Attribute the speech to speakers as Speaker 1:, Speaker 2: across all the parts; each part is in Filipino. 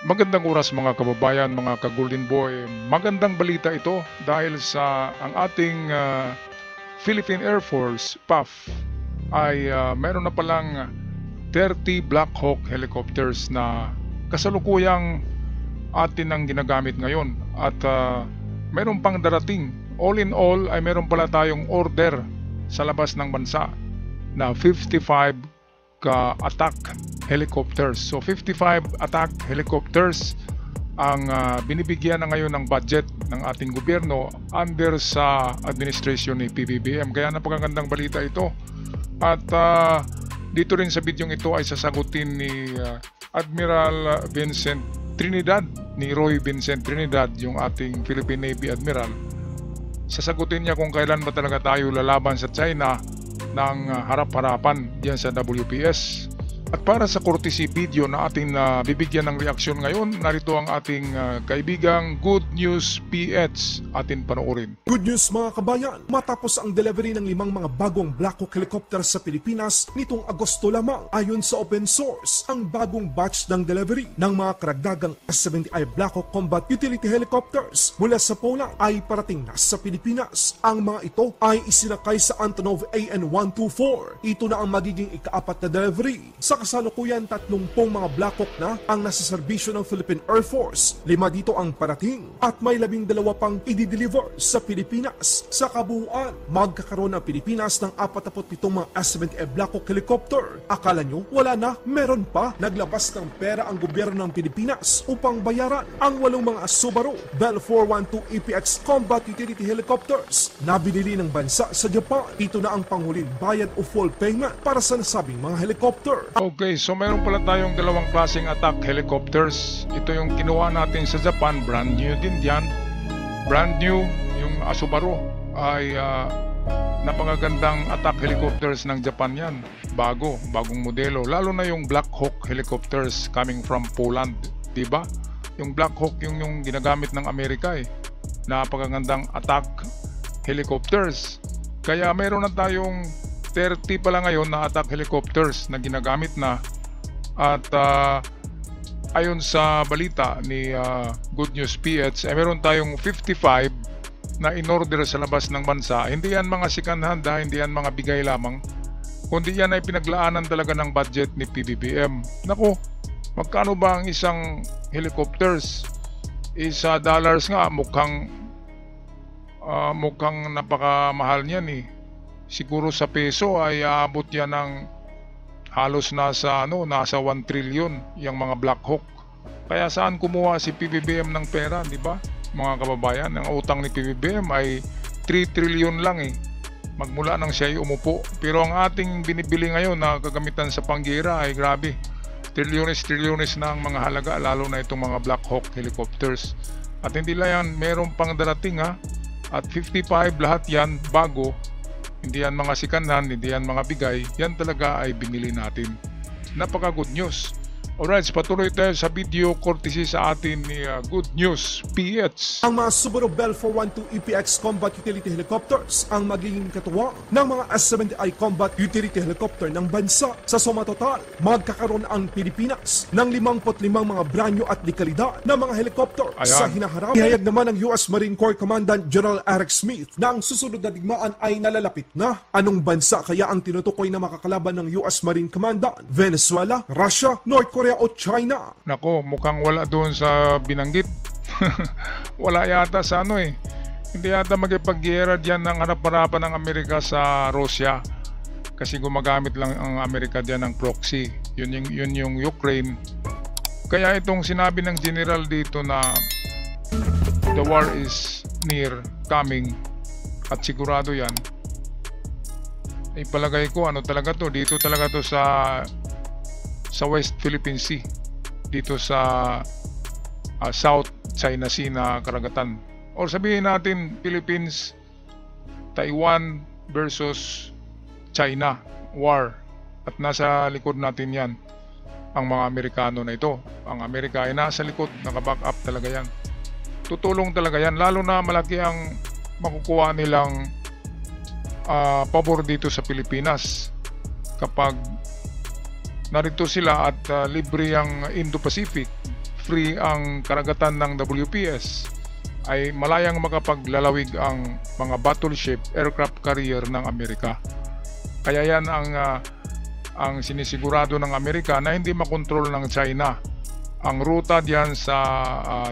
Speaker 1: Magandang oras mga kababayan, mga ka-Golden Boy. Magandang balita ito dahil sa ang ating Philippine Air Force, PAF, ay meron na palang 30 Black Hawk helicopters na kasalukuyang atin ang ginagamit ngayon. At meron pang darating. All in all ay meron pala tayong order sa labas ng bansa na 55 ka-attack helicopters. So 55 attack helicopters ang binibigyan na ngayon ng budget ng ating gobyerno under sa administrasyon ni PBBM. Kaya napakagandang balita ito. At dito rin sa bidyong ito ay sasagutin ni Admiral Vincent Trinidad, ni Roy Vincent Trinidad, yung ating Philippine Navy Admiral. Sasagutin niya kung kailan ba talaga tayo lalaban sa China ng harap-harapan diyan sa WPS. At para sa courtesy video na ating bibigyan ng reaksyon ngayon, narito ang ating kaibigang Good News PH, atin panoorin.
Speaker 2: Good news mga kabayan, matapos ang delivery ng 5 mga bagong Black Hawk helicopter sa Pilipinas nitong Agosto lamang. Ayon sa open source, ang bagong batch ng delivery ng mga karagdagang S-70i Black Hawk combat utility helicopters mula sa Poland ay parating na sa Pilipinas. Ang mga ito ay isinakay sa Antonov AN-124. Ito na ang magiging ika-4 na delivery. Sa kasalukuyan, 30 mga Black Hawk na ang nasa serbisyo ng Philippine Air Force. 5 dito ang parating at may 12 pang i-deliver sa Pilipinas. Sa kabuuan, magkakaroon ang Pilipinas ng 47 mga S-70i Black Hawk helicopter. Akala nyo wala na? Meron pa. Naglabas ng pera ang gobyerno ng Pilipinas upang bayaran ang 8 mga Subaru Bell 412 EPX combat utility helicopters na binili ng bansa sa Japan. Ito na ang panghuling bayad o full payment para sa nasabing mga helicopter.
Speaker 1: Okay, so meron pala tayong dalawang klaseng attack helicopters. Ito yung kinuha natin sa Japan, brand new din yan. Brand new, yung Subaru ay napakagandang attack helicopters ng Japan yan. Bagong modelo. Lalo na yung Black Hawk helicopters coming from Poland, diba? Yung Black Hawk yung ginagamit ng Amerika eh. Napakagandang attack helicopters. Kaya meron na tayong 30 pala ngayon na attack helicopters na ginagamit na. At ayon sa balita ni Good News PH ay meron tayong 55 na in-order sa labas ng bansa. Hindi yan mga sikanhan, hindi yan mga bigay lamang, kundi yan ay pinaglaanan talaga ng budget ni PBBM. Naku, magkano ba ang isang helicopters? Isa dollars nga, mukhang napakamahal niyan eh. Siguro sa peso ay aabot yan ng halos nasa 1 trillion yung mga Black Hawk. Kaya saan kumuha si PBBM ng pera, di ba? Mga kababayan, ang utang ni PBBM ay 3 trillion lang eh. Magmula nang siya ay umupo. Pero ang ating binibili ngayon na kagamitan sa panggira ay grabe. Trilyones na ang mga halaga, lalo na itong mga Black Hawk helicopters. At hindi lang yan, meron pang darating ha. At 55 lahat yan bago. Hindi yan mga sikanhan, hindi yan mga bigay. Yan talaga ay binili natin. Napaka good news. Alright, patuloy tayo sa video courtesy sa atin ni Good News PH.
Speaker 2: Ang mga Subaru Bell 412 EPX combat utility helicopters ang magiging katuwang ng mga S-70i combat utility helicopter ng bansa. Sa suma total, magkakaroon ang Pilipinas ng 55 mga branyo at dekalidad na mga helicopter. Ayan. Sa hinaharap, ihayag naman ng US Marine Corps Commandant General Eric Smith na ang susunod na digmaan ay nalalapit na. Anong bansa kaya ang tinutukoy na makakalaban ng US Marine Commandant? Venezuela, Russia, North Korea o China?
Speaker 1: Nako, mukhang wala doon sa binanggit. Wala yata sa hindi yata magipag-giyera diyan ng harap-harapan ng Amerika sa Russia. Kasi gumagamit lang ang Amerika diyan ng proxy. Yun yung Ukraine. Kaya itong sinabi ng general dito na the war is near coming at sigurado yan, ipalagay ko talaga to, dito talaga to sa West Philippine Sea, dito sa South China Sea na karagatan, or sabihin natin Philippines, Taiwan versus China war, at nasa likod natin yan ang mga Amerikano na ito. Ang Amerika ay nasa likod, naka-back up talaga yan, tutulong talaga yan, lalo na malaki ang makukuha nilang pabor dito sa Pilipinas kapag narito sila at libre ang Indo-Pacific, free ang karagatan ng WPS, ay malayang makapaglalawig ang mga battleship aircraft carrier ng Amerika. Kaya yan ang sinisigurado ng Amerika na hindi makontrol ng China ang ruta diyan sa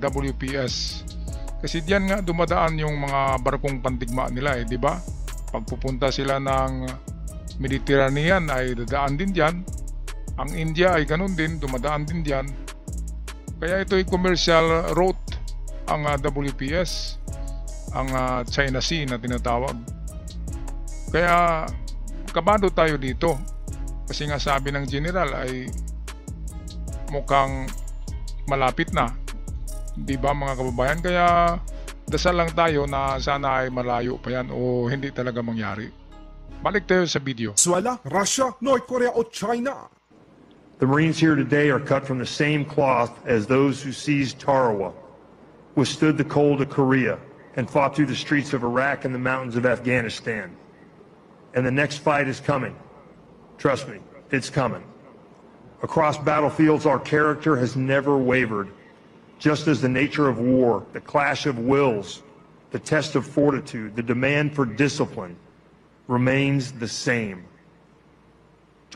Speaker 1: WPS. Kasi diyan nga dumadaan yung mga barkong pandigma nila di ba? Pagpupunta sila ng Mediterranean ay dadaan din diyan. Ang India ay ganun din, dumadaan din diyan. Kaya ito ay commercial route ang WPS, ang China Sea na tinatawag. Kaya kabado tayo dito. Kasi nga sabi ng general ay mukhang malapit na. Di ba mga kababayan? Kaya dasal lang tayo na sana ay malayo pa yan o hindi talaga mangyari. Balik tayo sa video.
Speaker 2: Venezuela, Russia, North Korea o China.
Speaker 3: The Marines here today are cut from the same cloth as those who seized Tarawa, withstood the cold of Korea, and fought through the streets of Iraq and the mountains of Afghanistan. And the next fight is coming. Trust me, it's coming. Across battlefields, our character has never wavered. Just as the nature of war, the clash of wills, the test of fortitude, the demand for discipline remains the same.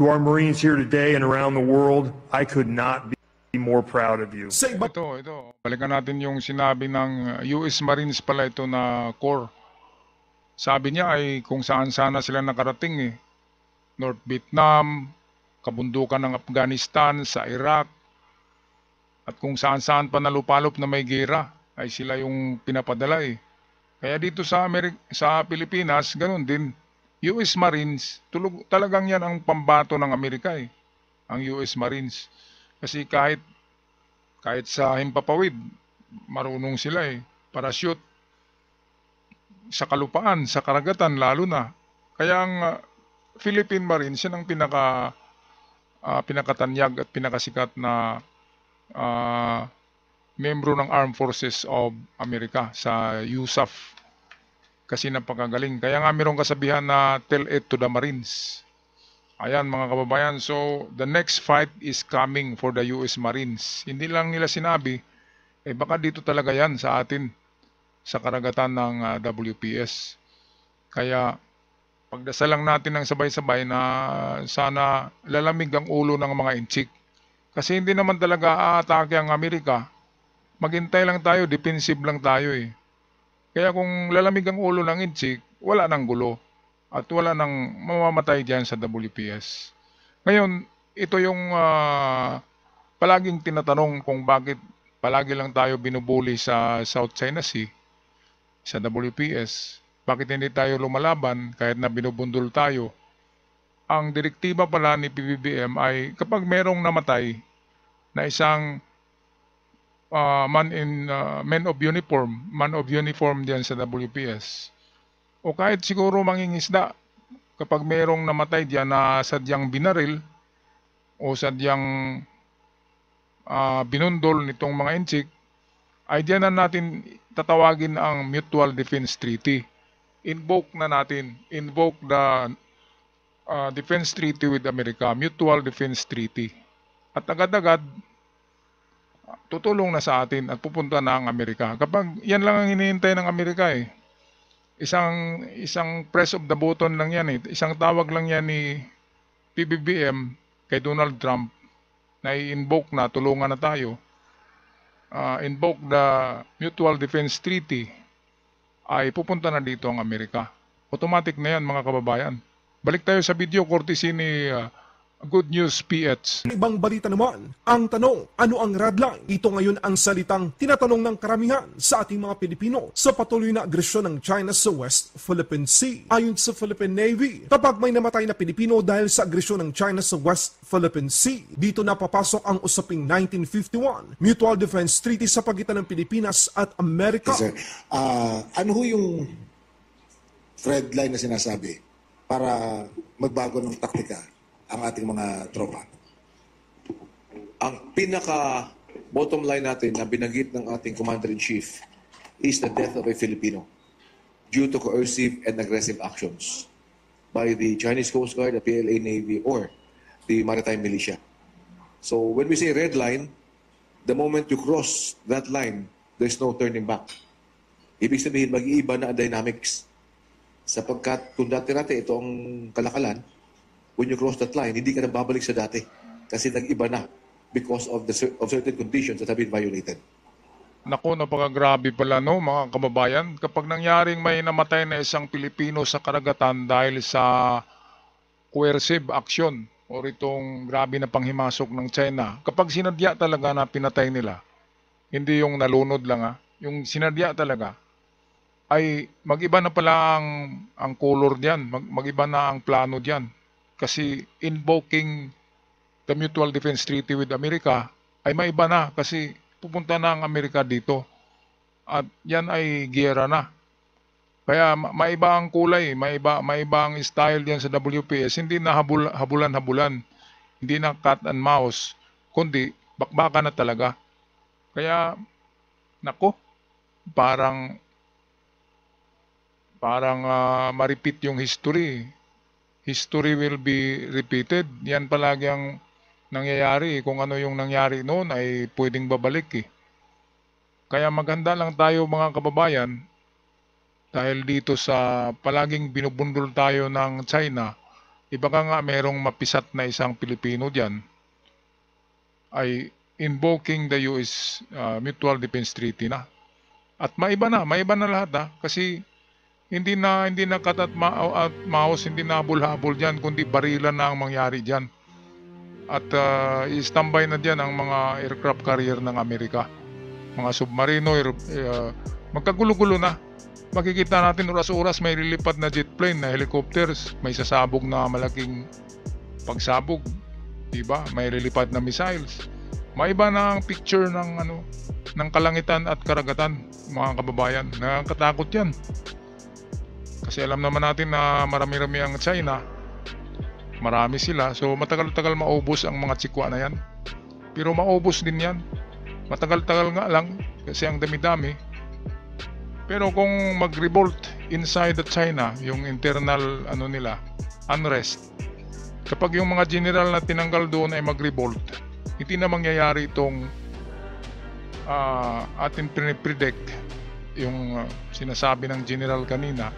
Speaker 3: To our Marines here today and around the world, I could not be more proud of you.
Speaker 2: Sa iba
Speaker 1: Ito. Balikan natin yung sinabi ng US Marines pala ito na Corps. Sabi niya ay kung saan sana sila nakarating North Vietnam, kabundukan ng Afghanistan, sa Iraq, at kung saan-saan pa nalupalop na may gera ay sila yung pinapadala Kaya dito sa Pilipinas, ganun din. US Marines, talagang yan ang pambato ng Amerika ang US Marines. Kasi kahit sa himpapawid, marunong sila parachute. Sa kalupaan, sa karagatan lalo na. Kaya ang Philippine Marines, yan ang pinakatanyag at pinakasikat na membro ng Armed Forces of America sa USAF. Kasi napakagaling. Kaya nga mayroong kasabihan na tell it to the Marines. Ayan mga kababayan. So, the next fight is coming for the US Marines. Hindi lang nila sinabi, baka dito talaga yan sa atin, sa karagatan ng WPS. Kaya, pagdasal lang natin ng sabay-sabay na sana lalamig ang ulo ng mga inchik. Kasi hindi naman talaga aatake ang Amerika. Maghintay lang tayo, defensive lang tayo Kaya kung lalamig ang ulo ng inchik, wala nang gulo. At wala nang mamamatay dyan sa WPS. Ngayon, ito yung palaging tinatanong kung bakit palagi lang tayo binubuli sa South China Sea, sa WPS. Bakit hindi tayo lumalaban kahit na binubundol tayo? Ang direktiba pala ni PBBM ay kapag merong namatay na isang man of uniform diyan sa WPS, o kahit siguro mangingisda, kapag merong namatay diyan na sadyang binaril o sadyang binundol nitong mga inchik, ay diyan na natin tatawagin ang Mutual Defense Treaty. Invoke the Defense Treaty with America, Mutual Defense Treaty. At agad-agad, tutulong na sa atin at pupunta na ang Amerika. Kapag yan lang ang hinihintay ng Amerika Isang press of the button lang yan Isang tawag lang yan ni PBBM kay Donald Trump na i-invoke na, tulungan na tayo. Invoke the Mutual Defense Treaty, ay pupunta na dito ang Amerika. Automatic na yan mga kababayan. Balik tayo sa video courtesy ni Good News PH.
Speaker 2: Ibang balita naman, ang tanong, ano ang red line? Ito ngayon ang salitang tinatanong ng karamihan sa ating mga Pilipino sa patuloy na agresyon ng China sa West Philippine Sea. Ayon sa Philippine Navy, kapag may namatay na Pilipino dahil sa agresyon ng China sa West Philippine Sea, dito na papasok ang usaping 1951 Mutual Defense Treaty sa pagitan ng Pilipinas at Amerika.
Speaker 4: Yes, sir. Ano ho yung red line na sinasabi para magbago ng taktika ang ating mga tropa?
Speaker 5: Ang pinaka bottom line natin na binanggit ng ating Commander-in-Chief is the death of a Filipino due to coercive and aggressive actions by the Chinese Coast Guard, the PLA Navy, or the Maritime Militia. So when we say red line, the moment you cross that line, there's no turning back. Ibig sabihin, mag-iiba na ang dynamics. Sapagkat kung dati-dati ito ang kalakalan, when you cross that line, hindi ka na babalik sa dati. Kasi nag-iba na because of certain conditions that have been violated.
Speaker 1: Naku, napakagrabe pala no mga kababayan. Kapag nangyaring may namatay na isang Pilipino sa karagatan dahil sa coercive action o itong grabe na panghimasok ng China, kapag sinadya talaga na pinatay nila, hindi yung nalunod lang yung sinadya talaga, ay mag-iba na pala ang color diyan, mag-iba na ang plano diyan. Kasi invoking the Mutual Defense Treaty with America ay maiba na kasi pupunta na ang Amerika dito. At yan ay giyera na. Kaya maiba ang kulay, maiba ang style diyan sa WPS, hindi na habulan-habulan, hindi na cat and mouse, kundi bakbakan na talaga. Kaya nako, parang ma-repeat yung history. History will be repeated. Yan palagi ang nangyayari. Kung ano yung nangyari noon ay pwedeng babalik. Kaya maghanda lang tayo mga kababayan dahil dito sa palaging binubundol tayo ng China, iba ka nga merong mapisat na isang Pilipino dyan ay invoking the US Mutual Defense Treaty na. At maiba na lahat kasi hindi na cat at mouse, hindi na habol-habol dyan, kundi barilan na ang mangyari dyan. At i-standby na dyan ang mga aircraft carrier ng Amerika. Mga submarino, magkagulo-gulo na. Makikita natin oras-oras may lilipad na jet plane, na helicopters, may sasabog na malaking pagsabog. Diba? May lilipad na missiles. Maiba na ang picture ng kalangitan at karagatan, mga kababayan. Nakakatakot yan. Kasi alam naman natin na marami-rami ang China. Marami sila. So matagal-tagal maubos ang mga tsikwa na yan. Pero maubos din yan. Matagal-tagal nga lang kasi ang dami-dami. Pero kung mag-revolt inside the China, yung internal nila, unrest, kapag yung mga general na tinanggal doon ay mag-revolt, hindi na mangyayari itong ating predict yung sinasabi ng general kanina.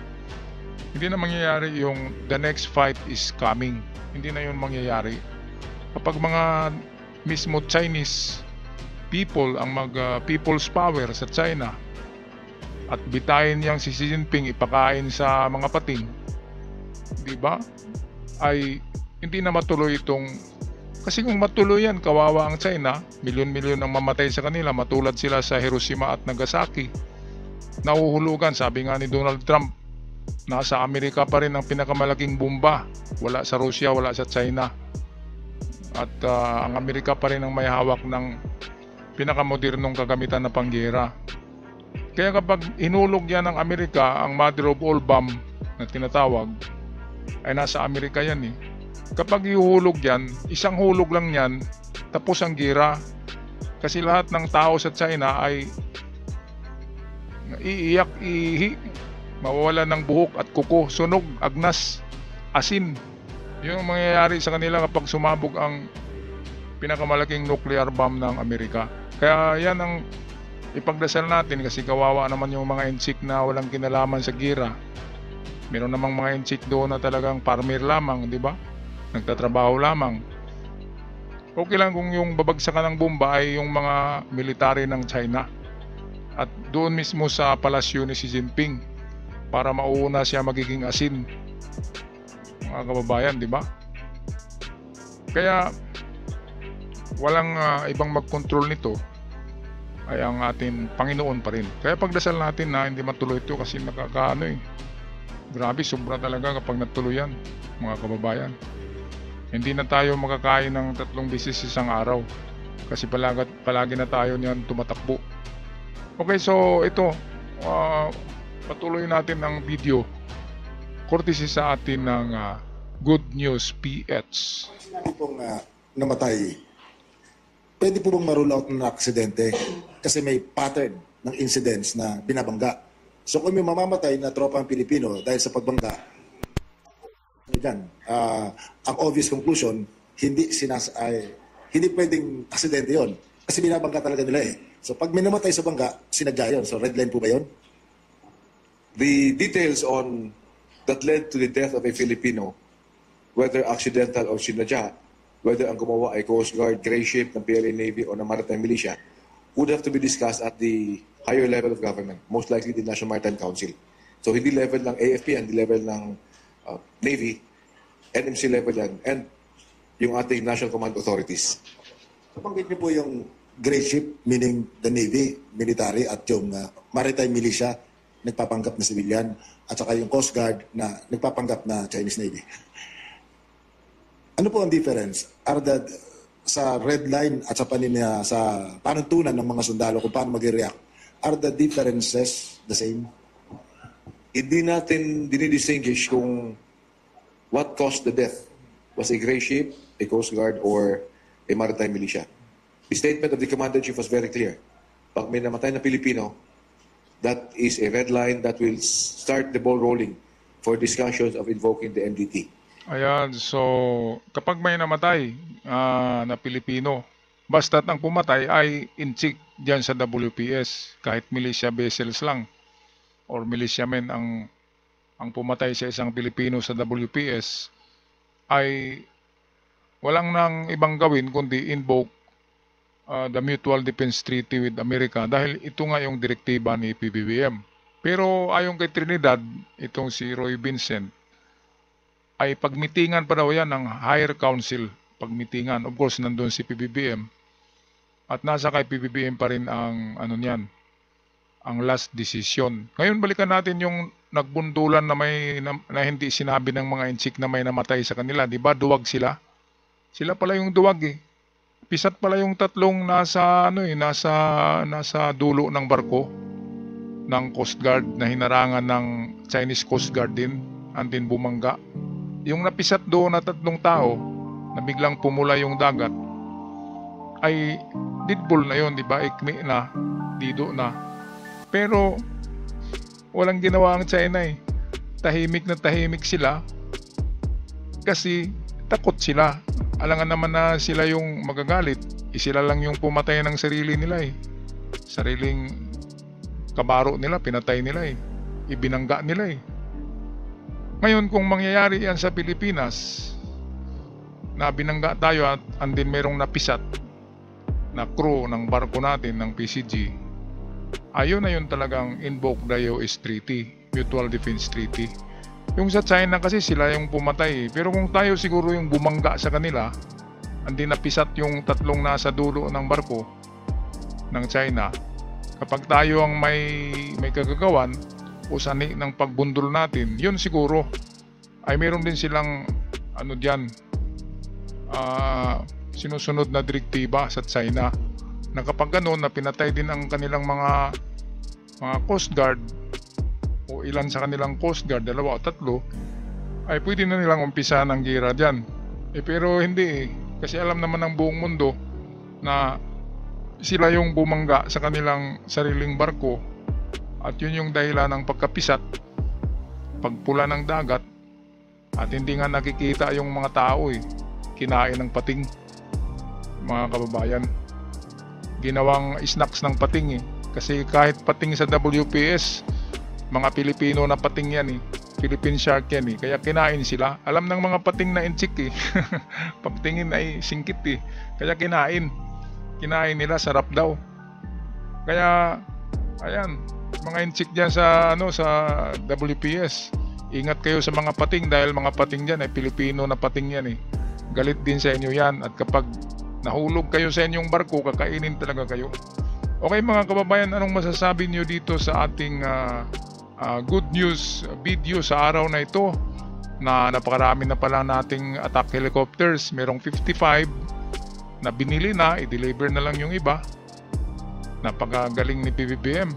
Speaker 1: Hindi na mangyayari yung the next fight is coming. Hindi na yun mangyayari. Kapag mga mismo Chinese people ang people's power sa China at bitayin niyang si Xi Jinping ipakain sa mga pating, di ba? Ay hindi na matuloy itong, kasi kung matuloy yan, kawawa ang China, milyon-milyon ang mamatay sa kanila, matulad sila sa Hiroshima at Nagasaki. Nahuhulugan, sabi nga ni Donald Trump, nasa Amerika pa rin ang pinakamalaking bomba. Wala sa Russia, wala sa China. At ang Amerika pa rin ang may hawak ng pinakamodernong kagamitan na panggera. Kaya kapag hinulog yan ng Amerika, ang mother of all bomb na tinatawag, ay nasa Amerika yan . Kapag ihulog yan, isang hulog lang yan, tapos ang gira. Kasi lahat ng tao sa China ay iiyak, ihi, mawawala ng buhok at kuko, sunog, agnas, asin. Yun ang mangyayari sa kanila kapag sumabog ang pinakamalaking nuclear bomb ng Amerika. Kaya yan ang ipagdasal natin kasi kawawa naman yung mga inchik na walang kinalaman sa gira. Meron namang mga inchik doon na talagang farmer lamang, di ba? Nagtatrabaho lamang. Okay lang kung yung babagsakan ng bomba ay yung mga military ng China. At doon mismo sa palasyo ni Xi Jinping para mauuna siya magiging asin, mga kababayan, di ba? Kaya walang ibang mag-control nito ay ang ating Panginoon pa rin. Kaya pagdasal natin na hindi matuloy ito kasi grabe, sobra talaga kapag natuloy yan, mga kababayan. Hindi na tayo makakain ng 3 beses isang araw kasi palagi na tayo niyan tumatakbo. Okay, so ito, patuloy natin ang video courtesy sa atin ng Good News PH.
Speaker 4: Sinabi pong namatay, pwede po bang ma-rule out ng aksidente? Kasi may pattern ng incidents na binabangga. So kung may mamamatay na tropa ang Pilipino dahil sa pagbangga, ang obvious conclusion, hindi pwedeng aksidente yon. Kasi binabangga talaga nila eh. So pag may namatay sa bangga, sinadya yun. So red line po ba yun?
Speaker 5: The details on that led to the death of a Filipino, whether accidental or sinadya, whether ang gumawa ay Coast Guard, Gray Ship, ng PLA Navy, o ng Maritime Militia, would have to be discussed at the higher level of government, most likely the National Maritime Council. So hindi level ng AFP, hindi level ng Navy, NMC level yan, and yung ating National Command Authorities.
Speaker 4: Nabanggit niyo po yung gray ship, meaning the Navy, military, at yung maritime militia, nagpapanggap na civilian, at saka yung Coast Guard na nagpapanggap na Chinese Navy. Ano po ang difference? Sa red line at sa sa panuntunan ng mga sundalo kung paano mag-react, are the differences the same?
Speaker 5: Hindi natin dinidistinguish kung what caused the death. Was a Gray Ship, a Coast Guard, or a Maritime Militia. The statement of the Commander-in-Chief was very clear. Pag may namatay na Pilipino, that is a red line that will start the ball rolling for discussions of invoking the MDT.
Speaker 1: Ayan, so kapag may namatay na Pilipino, basta't ang pumatay ay inchik dyan sa WPS, kahit militia vessels lang or militiamen ang pumatay sa isang Pilipino sa WPS, ay walang nang ibang gawin kundi invoke the Mutual Defense Treaty with America, dahil ito nga yung direktiba ni PBBM. Pero ayon kay Trinidad, itong si Roy Vincent, ay pagmitingan pa daw yan ng Higher Council. Pagmitingan, of course nandun si PBBM, at nasa kay PBBM pa rin ang ang last decision. Ngayon balikan natin yung nagbundulan na hindi sinabi ng mga inchik na may namatay sa kanila. Di ba duwag sila? Sila pala yung duwag eh. Pisat pala yung tatlong nasa dulo ng barko ng Coast Guard na hinarangan ng Chinese Coast Guard din, andin bumangga. Yung napisat doon na tatlong tao na biglang pumula yung dagat ay deadpool na yun, di ba? Ikmi na, dido na. Pero walang ginawa ang China eh. Tahimik na tahimik sila kasi takot sila. Alangan naman na sila yung magagalit. Sila lang yung pumatay ng sarili nila eh. Sariling kabaro nila, pinatay nila eh. Ibinangga nila eh. Ngayon kung mangyayari yan sa Pilipinas, na binangga tayo at andin merong napisat na crew ng barko natin ng PCG, ayun na yun talagang invoke the US Treaty, Mutual Defense Treaty. Yung sa China kasi sila yung pumatay. Pero kung tayo siguro yung bumangga sa kanila, andin napisat yung tatlong nasa dulo ng barko ng China, kapag tayo ang may kagagawan o sani ng pagbundol natin, yun siguro ay meron din silang sinusunod na direktiba sa China na kapag gano'n na pinatay din ang kanilang mga Coast Guard o ilan sa kanilang Coast Guard, 2 o 3, ay pwede na nilang umpisa ng gira dyan. Pero hindi kasi alam naman ng buong mundo na sila yung bumangga sa kanilang sariling barko, at yun yung dahilan ng pagkapisat, pagpula ng dagat, at hindi nga nakikita yung mga tao eh. Kinain ng pating, mga kababayan. Ginawang snacks ng pating eh. Kasi kahit pating sa WPS, mga Pilipino na pating yan eh. Philippine shark yan eh. Kaya kinain sila. Alam ng mga pating na inchik eh. Pagtingin ay singkit eh. Kaya kinain. Kinain nila, sarap daw. Kaya, ayan, mga inchik dyan sa WPS. Ingat kayo sa mga pating dahil mga pating dyan ay Pilipino na pating yan eh. Galit din sa inyo yan, at kapag nahulog kayo sa inyong barko, kakainin talaga kayo. Okay mga kababayan, anong masasabi niyo dito sa ating good news video sa araw na ito, na napakarami na pala nating attack helicopters? Merong 55 na binili na, i-deliver na lang yung iba. Napakagaling ni PBBM,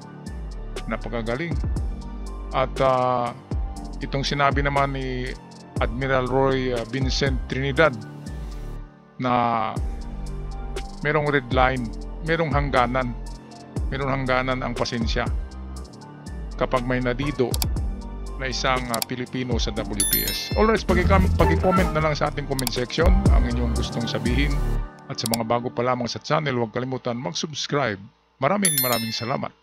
Speaker 1: napakagaling. At itong sinabi naman ni Admiral Roy Vincent Trinidad na merong red line, merong hangganan ang pasensya kapag may nadido na isang Pilipino sa WPS. Alright, pag-comment na lang sa ating comment section ang inyong gustong sabihin At sa mga bago pa lamang sa channel, huwag kalimutan mag-subscribe. Maraming salamat.